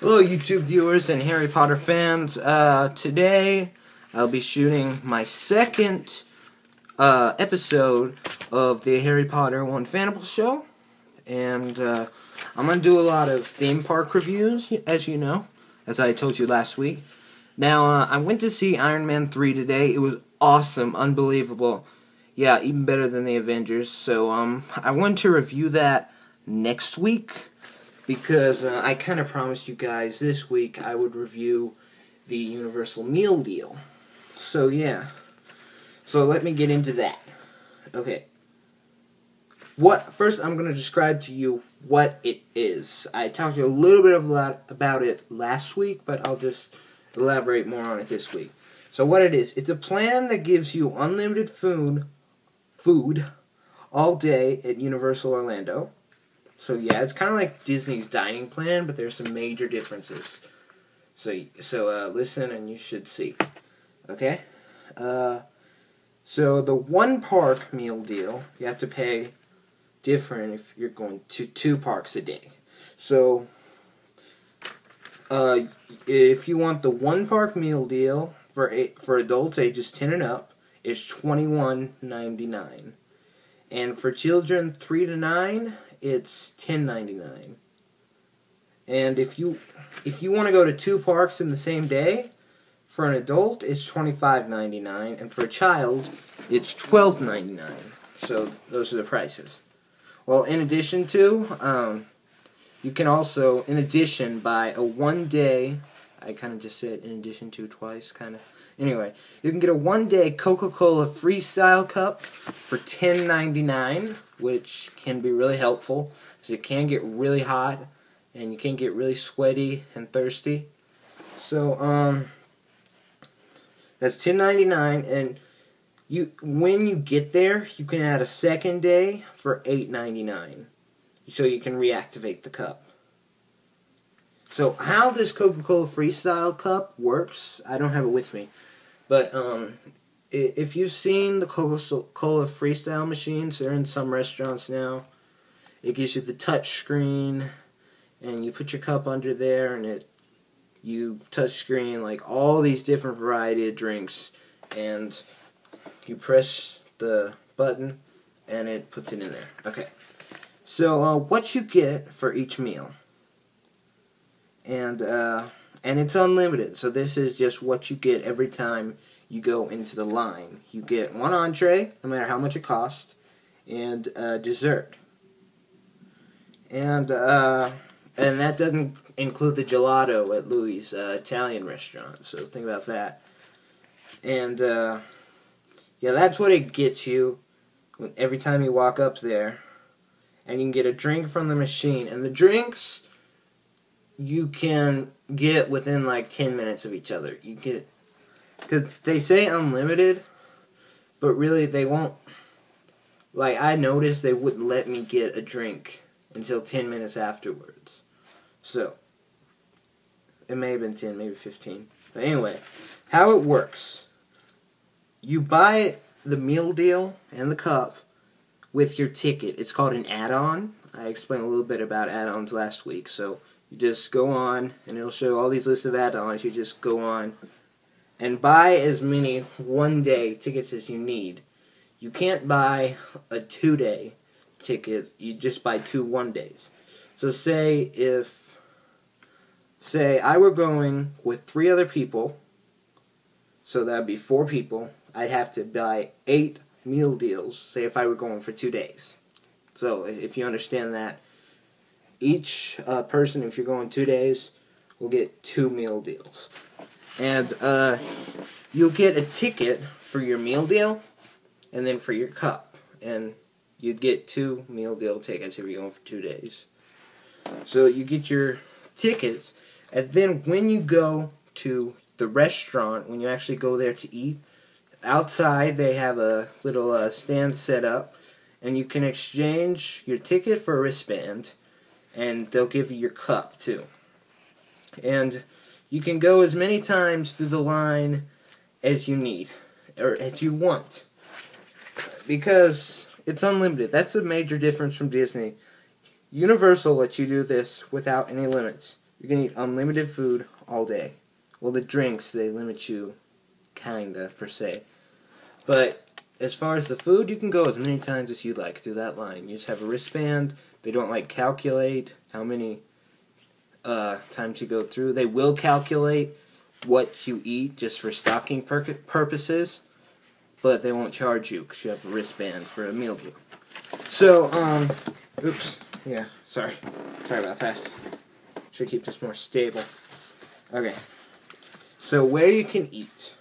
Hello YouTube viewers and Harry Potter fans. Today I'll be shooting my second episode of the HarryPotter1Fanable show. And I'm going to do a lot of theme park reviews, as you know, as I told you last week. Now, I went to see Iron Man 3 today. It was awesome, unbelievable. Yeah, even better than the Avengers. So I want to review that next week, because I kind of promised you guys this week I would review the Universal meal deal. So yeah. So let me get into that. Okay. First I'm going to describe to you what it is. I talked to you a little bit about it last week, but I'll just elaborate more on it this week. So what it is, it's a plan that gives you unlimited food all day at Universal Orlando. So yeah, it's kind of like Disney's dining plan, but there's some major differences. So listen and you should see. Okay? So the one park meal deal, you have to pay different if you're going to 2 parks a day. So if you want the one park meal deal for adults ages 10 and up, is $21.99. And for children 3 to 9, it's $10.99. And if you want to go to 2 parks in the same day, for an adult it's $25.99, and for a child it's $12.99. So those are the prices. Well, in addition to, you can also, in addition, buy a 1-day. I kind of just said in addition to twice, kind of. Anyway, you can get a 1-day Coca-Cola Freestyle cup for $10.99, which can be really helpful, because it can get really hot, and you can get really sweaty and thirsty. So, that's $10.99, and when you get there, you can add a second day for $8.99, so you can reactivate the cup. So how this Coca-Cola Freestyle cup works, I don't have it with me, but if you've seen the Coca-Cola Freestyle machines, they're in some restaurants now. It gives you the touch screen, and you put your cup under there, and you touch screen like all these different variety of drinks, and you press the button, and it puts it in there. Okay, so what you get for each meal. And it's unlimited, so this is just what you get every time you go into the line. You get 1 entree, no matter how much it costs, and dessert. And that doesn't include the gelato at Louis' Italian restaurant, so think about that. And yeah, that's what it gets you every time you walk up there. And you can get a drink from the machine, and the drinks you can get within like 10 minutes of each other. You get, because they say unlimited, but really they won't. Like, I noticed they wouldn't let me get a drink until 10 minutes afterwards. So it may have been 10, maybe 15. But anyway, how it works: you buy the meal deal and the cup with your ticket. It's called an add-on. I explained a little bit about add-ons last week, so you just go on, and it'll show all these lists of add-ons. You just go on and buy as many 1-day tickets as you need. You can't buy a 2-day ticket. You just buy 2 1-days. So say I were going with 3 other people, so that would be 4 people. I'd have to buy 8 meal deals, say if I were going for 2 days. So if you understand that, each person, if you're going 2 days, will get 2 meal deals. And you'll get a ticket for your meal deal, and then for your cup. And you'd get 2 meal deal tickets if you're going for 2 days. So you get your tickets, and then when you go to the restaurant, when you actually go there to eat, outside they have a little stand set up, and you can exchange your ticket for a wristband, and they'll give you your cup too. And you can go as many times through the line as you need, or as you want, because it's unlimited. That's a major difference from Disney. Universal lets you do this without any limits. You can eat unlimited food all day. Well, the drinks, they limit you, kinda, per se. But as far as the food, you can go as many times as you like through that line. You just have a wristband. They don't, like, calculate how many times you go through. They will calculate what you eat just for stocking purposes, but they won't charge you because you have a wristband for a meal deal. So, oops, yeah, sorry about that. Should keep this more stable. Okay, so where you can eat.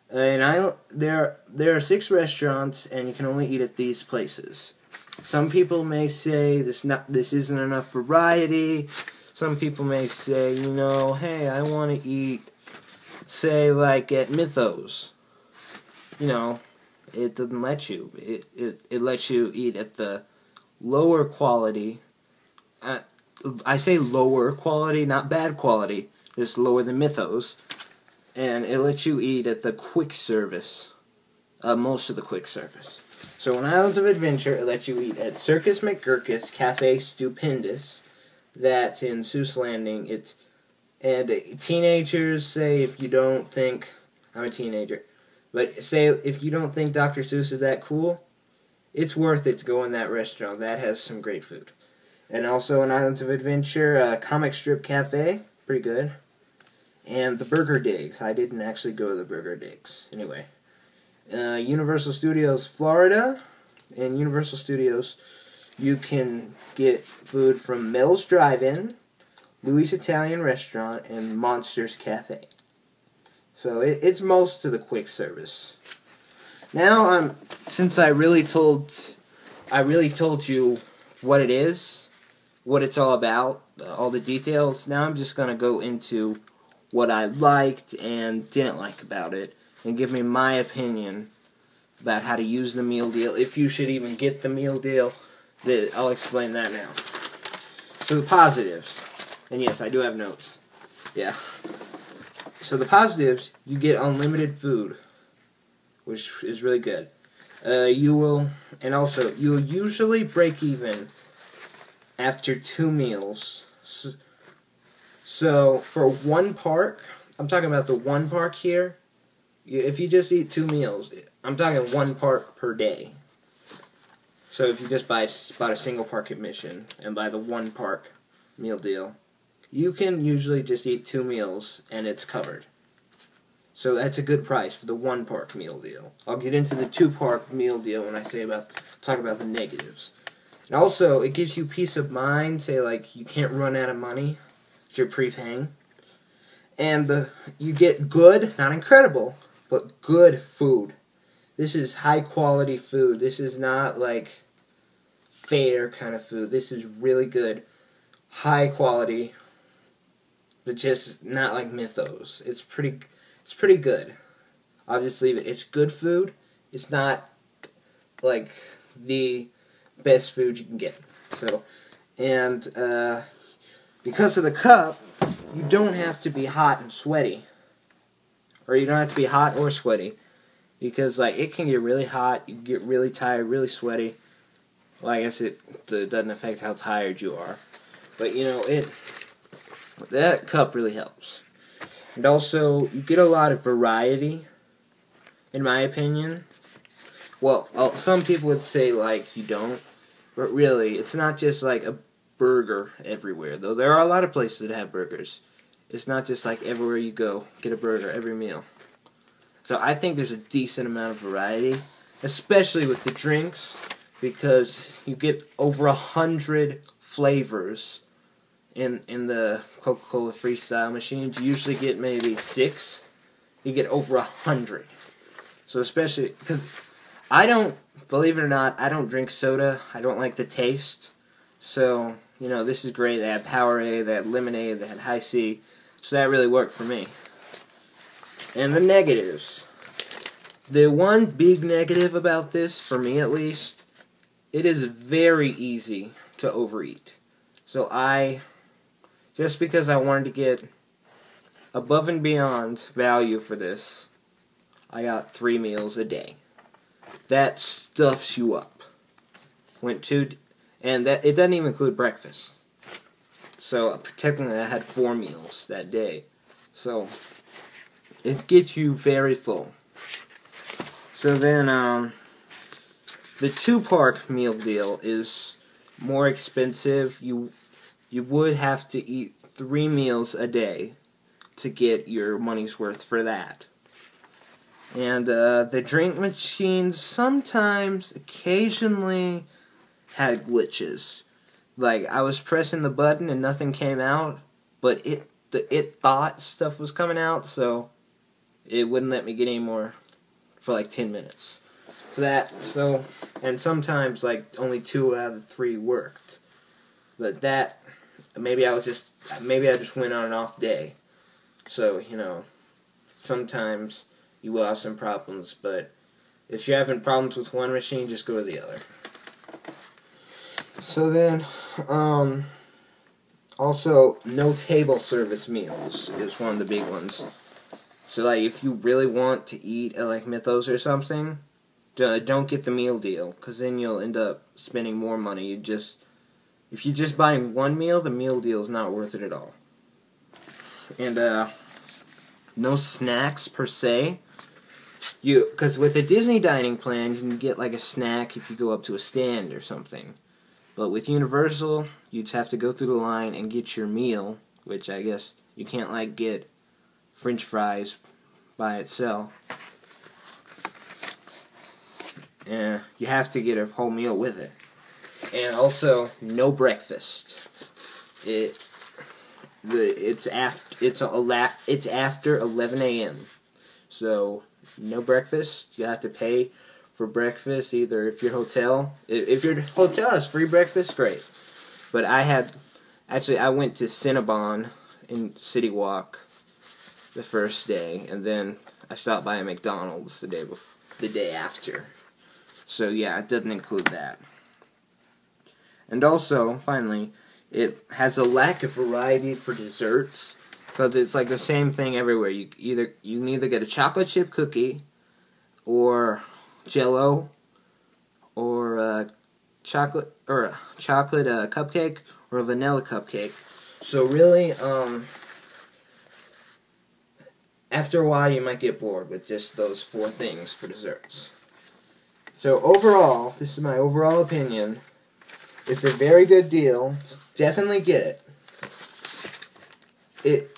There are 6 restaurants, and you can only eat at these places. Some people may say this isn't enough variety. Some people may say, you know, hey, I want to eat, say, like at Mythos. You know, it doesn't let you. It lets you eat at the lower quality. I say lower quality, not bad quality. Just lower than Mythos. And it lets you eat at the quick service. Most of the quick service. So in Islands of Adventure, it lets you eat at Circus McGurkus Cafe Stupendous. That's in Seuss Landing. And teenagers say if you don't think... I'm a teenager. But say if you don't think Dr. Seuss is that cool, it's worth it to go in that restaurant. That has some great food. And also in Islands of Adventure, Comic Strip Cafe. Pretty good. And the Burger Digs. I didn't actually go to the Burger Digs. Anyway. Universal Studios Florida. In Universal Studios, you can get food from Mel's Drive-In, Louis Italian Restaurant, and Monsters Cafe. So it's most of the quick service. Now, since I really told you what it is, what it's all about, all the details. Now I'm just gonna go into what I liked and didn't like about it, and give me my opinion about how to use the meal deal, if you should even get the meal deal. I'll explain that now. So the positives, and yes, I do have notes. Yeah. So the positives, you get unlimited food, which is really good. You'll usually break even after 2 meals. So for one park, I'm talking about the one park here. If you just eat 2 meals, I'm talking 1 park per day. So if you just bought a single park admission and buy the 1 park meal deal, you can usually just eat 2 meals and it's covered. So that's a good price for the 1 park meal deal. I'll get into the 2 park meal deal when I talk about the negatives. And also, it gives you peace of mind. Say like you can't run out of money, because you're prepaying, and you get good, not incredible, but good food. This is high quality food. This is not like fair kind of food. This is really good, high quality, but just not like Mythos. It's pretty good. I'll just leave it. It's good food. It's not like the best food you can get. So, and because of the cup, you don't have to be hot and sweaty, or you don't have to be hot or sweaty, because like it can get really hot, you get really tired, really sweaty. Well, I guess it doesn't affect how tired you are, but you know that cup really helps. And also, you get a lot of variety, in my opinion. Well, some people would say, like, you don't. But really, it's not just, like, a burger everywhere. Though there are a lot of places that have burgers. It's not just, like, everywhere you go, get a burger every meal. So I think there's a decent amount of variety. Especially with the drinks. Because you get over 100 flavors in the Coca-Cola Freestyle machines. You usually get maybe 6. You get over 100. So especially, because believe it or not, I don't drink soda. I don't like the taste. So, you know, this is great. They had Powerade, they had lemonade, they had High C. So that really worked for me. And the negatives. The one big negative about this, for me at least, it is very easy to overeat. So just because I wanted to get above and beyond value for this, I got 3 meals a day. That stuffs you up. And it doesn't even include breakfast. So technically I had 4 meals that day. So it gets you very full. So then the 2-park meal deal is more expensive. You would have to eat 3 meals a day to get your money's worth for that. And the drink machines sometimes, occasionally, had glitches. Like, I was pressing the button and nothing came out, but it thought stuff was coming out, so it wouldn't let me get any more for like 10 minutes. And sometimes like only 2 out of 3 worked. But that, maybe I just went on an off day. So, sometimes you will have some problems, but if you're having problems with one machine, just go to the other. So then, also, no table service meals is one of the big ones. So, like, if you really want to eat at, like, Mythos or something, don't get the meal deal, because then you'll end up spending more money. If you're just buying one meal, the meal deal is not worth it at all. And, no snacks, per se. Because with the Disney dining plan, you can get, like, a snack if you go up to a stand or something. But with Universal, you just have to go through the line and get your meal, which I guess you can't, like, get French fries by itself. And you have to get a whole meal with it. And also, no breakfast. It's after 11 a.m. So, no breakfast. You have to pay for breakfast, either if your hotel has free breakfast, great. But I went to Cinnabon in City Walk the first day, and then I stopped by a McDonald's the day after. So yeah, it doesn't include that. And also, finally, it has a lack of variety for desserts, because it's like the same thing everywhere. You can either get a chocolate chip cookie, or Jello, or a chocolate cupcake, or a vanilla cupcake. So really, after a while, you might get bored with just those 4 things for desserts. So overall, this is my overall opinion. It's a very good deal. Definitely get it.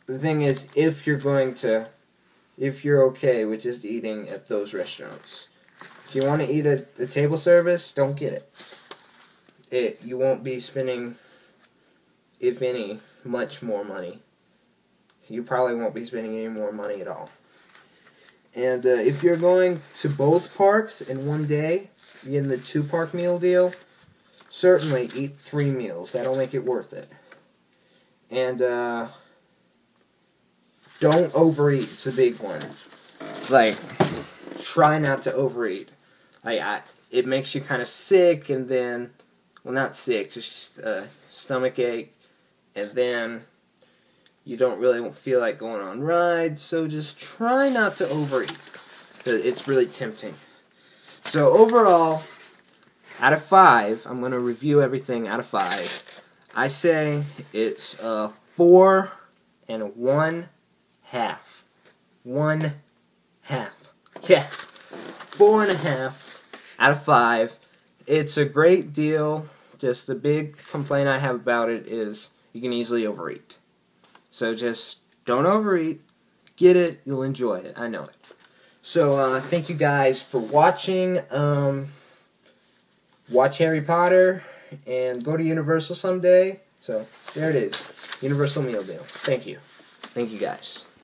The thing is, if you're okay with just eating at those restaurants. If you want to eat at the table service, don't get it. You won't be spending, if any, much more money. You probably won't be spending any more money at all. And if you're going to both parks in one day, in the 2-park meal deal, certainly eat 3 meals. That'll make it worth it. And don't overeat. It's a big one. Like, try not to overeat. It makes you kind of sick, and then, well, not sick, just stomach ache, and then you don't really feel like going on rides, so just try not to overeat. It's really tempting. So overall, out of 5, I'm going to review everything out of 5. I say it's 4 1/2. 1/2. Yeah. 4.5 out of 5. It's a great deal. Just the big complaint I have about it is you can easily overeat. So just don't overeat. Get it. You'll enjoy it. I know it. So thank you guys for watching. Watch Harry Potter and go to Universal someday. So there it is. Universal meal deal. Thank you. Thank you guys.